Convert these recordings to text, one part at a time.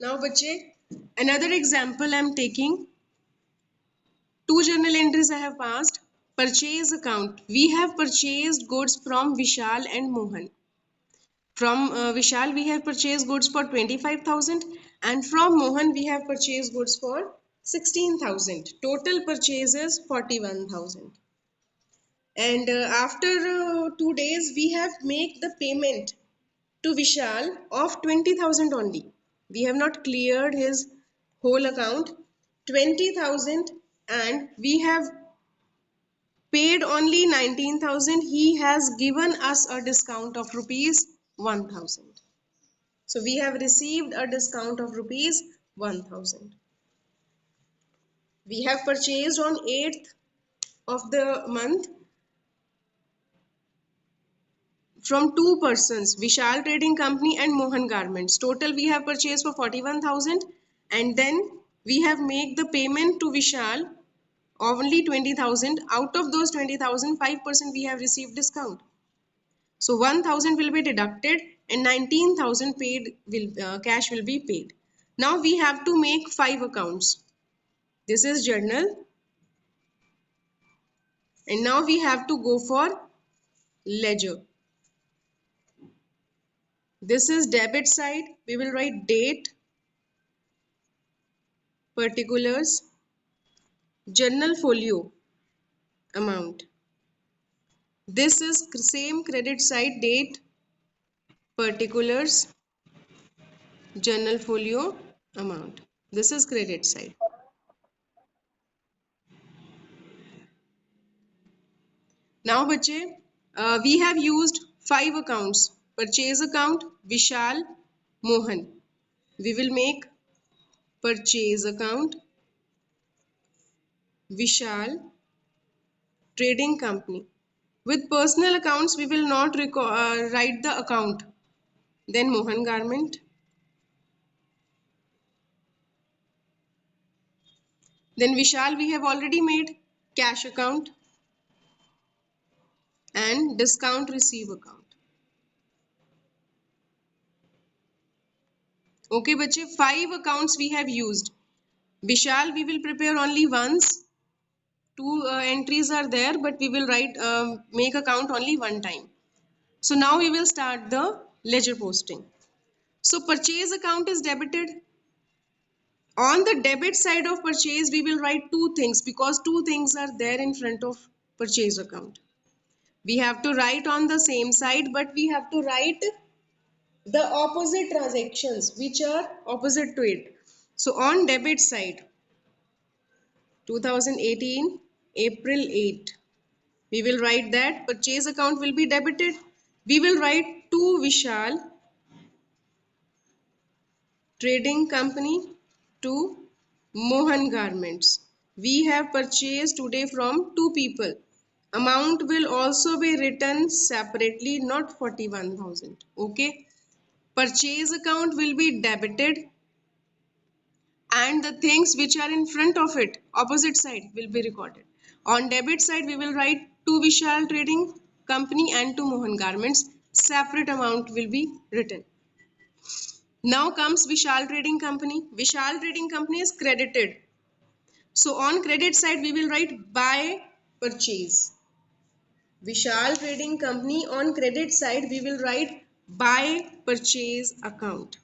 Now बच्चे, another example I am taking. Two journal entries I have passed. Purchase account. We have purchased goods from Vishal and Mohan. From Vishal we have purchased goods for 25,000 and from Mohan we have purchased goods for 16,000. Total purchases 41,000. And after 2 days we have made the payment to Vishal of 20,000 only. We have not cleared his whole account, 20,000, and we have paid only 19,000. He has given us a discount of rupees 1,000. So we have received a discount of rupees 1,000. We have purchased on 8th of the month from two persons, Vishal Trading Company and Mohan Garments. Total we have purchased for 41,000 and then we have made the payment to Vishal only 20,000. Out of those 20,000, 5% we have received discount. So 1,000 will be deducted and 19,000 paid cash will be paid. Now we have to make 5 accounts. This is journal and now we have to go for ledger. This is debit side. We will write date, particulars, journal folio, amount. This is same credit side, date, particulars, journal folio, amount. This is credit side. Now बच्चे, we have used 5 accounts. Purchase account, Vishal, Mohan. We will make purchase account, Vishal, trading company. With personal accounts, we will not write the account. Then Mohan Garment. Then Vishal we have already made cash account and discount receive account. Okay बच्चे, 5 accounts we have used. Vishal we will prepare only once. 2 entries are there, but we will write make account only one time. So now we will start the ledger posting. So purchase account is debited. On the debit side of purchase, we will write 2 things because 2 things are there in front of purchase account. We have to write on the same side, but we have to write the opposite transactions which are opposite to it. So on debit side, 2018 April 8, we will write that purchase account will be debited. We will write to Vishal Trading Company to Mohan Garments. We have purchased today from 2 people. Amount will also be written separately, not 41,000. Okay. Purchase account will be debited and the things which are in front of it, opposite side, will be recorded. On debit side, we will write to Vishal Trading Company and to Mohan Garments. Separate amount will be written. Now comes Vishal Trading Company. Vishal Trading Company is credited. So on credit side, we will write buy purchase. Vishal Trading Company, on credit side, we will write buy purchase account.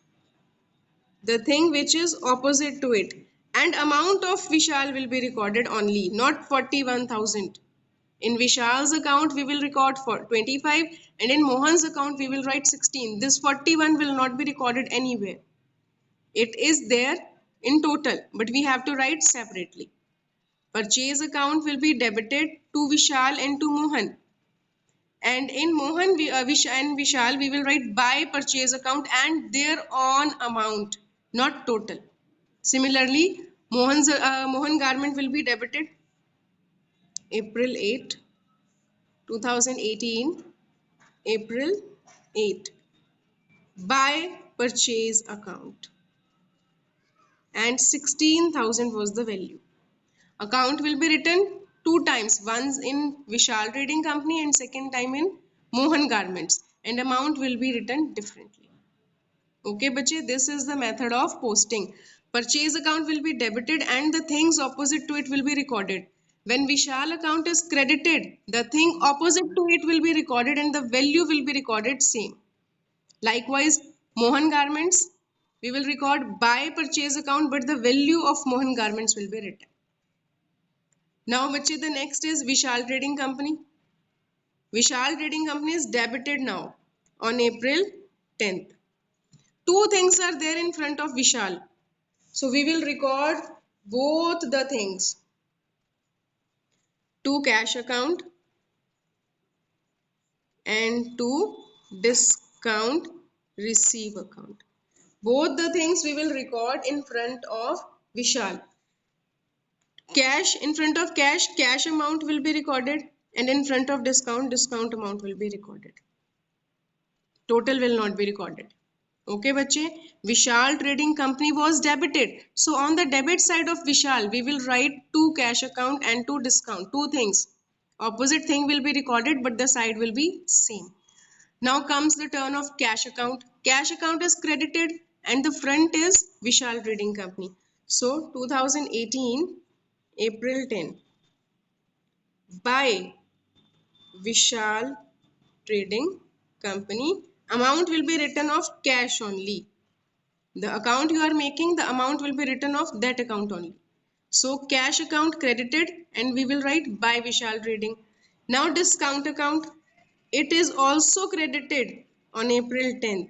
The thing which is opposite to it. And amount of Vishal will be recorded only, not 41,000. In Vishal's account, we will record for 25 and in Mohan's account, we will write 16. This 41 will not be recorded anywhere. It is there in total, but we have to write separately. Purchase account will be debited to Vishal and to Mohan. And in Mohan and Vishal, we will write buy purchase account and their own amount, not total. Similarly, Mohan Garment will be debited April 8, 2018, April 8, buy purchase account. And 16,000 was the value. Account will be written 2 times, once in Vishal Trading Company and second time in Mohan Garments, and amount will be written differently. Okay बच्चे, this is the method of posting. Purchase account will be debited and the things opposite to it will be recorded. When Vishal account is credited, the thing opposite to it will be recorded and the value will be recorded same. Likewise, Mohan Garments, we will record by purchase account, but the value of Mohan Garments will be written. Now, bachche, the next is Vishal Trading Company. Vishal Trading Company is debited now on April 10th. Two things are there in front of Vishal. So we will record both the things. To cash account and to discount receive account. Both the things we will record in front of Vishal. Cash, in front of cash, cash amount will be recorded, and in front of discount, discount amount will be recorded. Total will not be recorded. Okay, bache. Vishal Trading Company was debited. So on the debit side of Vishal, we will write to cash account and to discount. Two things. Opposite thing will be recorded, but the side will be same. Now comes the turn of cash account. Cash account is credited and the front is Vishal Trading Company. So 2018 April 10 by Vishal Trading Company. Amount will be written of cash only. The account you are making, the amount will be written of that account only. So cash account credited and we will write by Vishal Trading. Now discount account, it is also credited on April 10th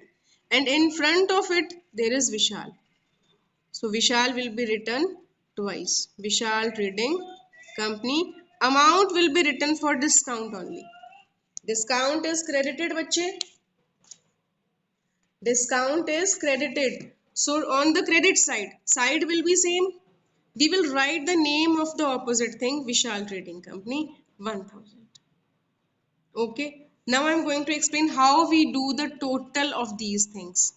and in front of it there is Vishal. So Vishal will be written twice. Vishal Trading Company. Amount will be written for discount only. Discount is credited, bachche. Discount is credited. So on the credit side will be same. We will write the name of the opposite thing, Vishal Trading Company, 1000. Okay. Now I'm going to explain how we do the total of these things.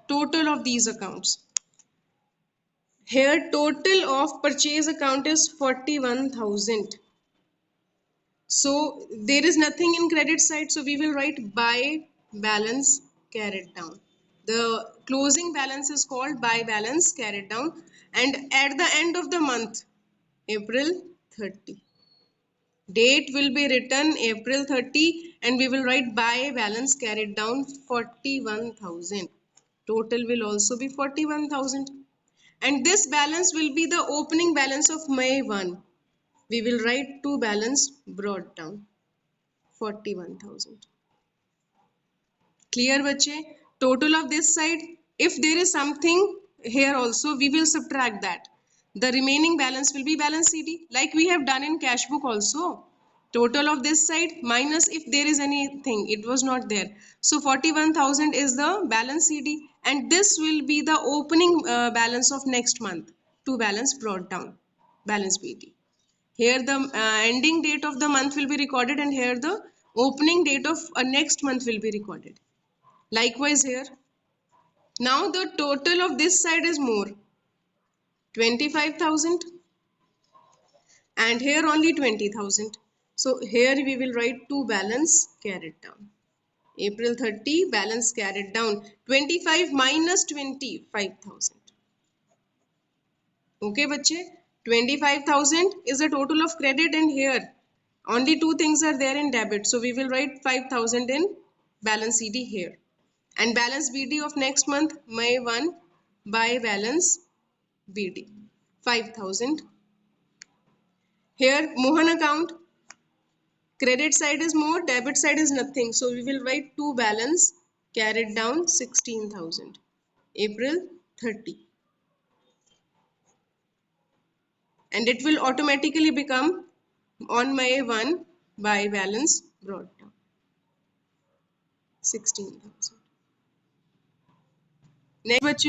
Total of these accounts. Here total of purchase account is 41,000. So there is nothing in credit side. So we will write by balance carried down. The closing balance is called by balance carried down. And at the end of the month, April 30. Date will be written April 30 and we will write by balance carried down 41,000. Total will also be 41,000. And this balance will be the opening balance of May 1. We will write to balance brought down 41,000. Clear, bache? Total of this side, if there is something here also, we will subtract that. The remaining balance will be balance CD, like we have done in cash book also. Total of this side minus if there is anything, it was not there. So 41,000 is the balance CD, and this will be the opening balance of next month to balance brought down, balance BD. Here the ending date of the month will be recorded, and here the opening date of next month will be recorded. Likewise here. Now the total of this side is more, 25,000, and here only 20,000. So here we will write to balance carried down. April 30 balance carried down 25 minus 25,000. Okay, bache? 25,000 is the total of credit and here only two things are there in debit. So we will write 5,000 in balance CD here. And balance BD of next month, May 1 by balance BD, 5,000. Here Mohan account, credit side is more, debit side is nothing. So we will write to balance carried down 16,000, April 30. And it will automatically become on May 1 by balance brought down 16,000. Next, bache,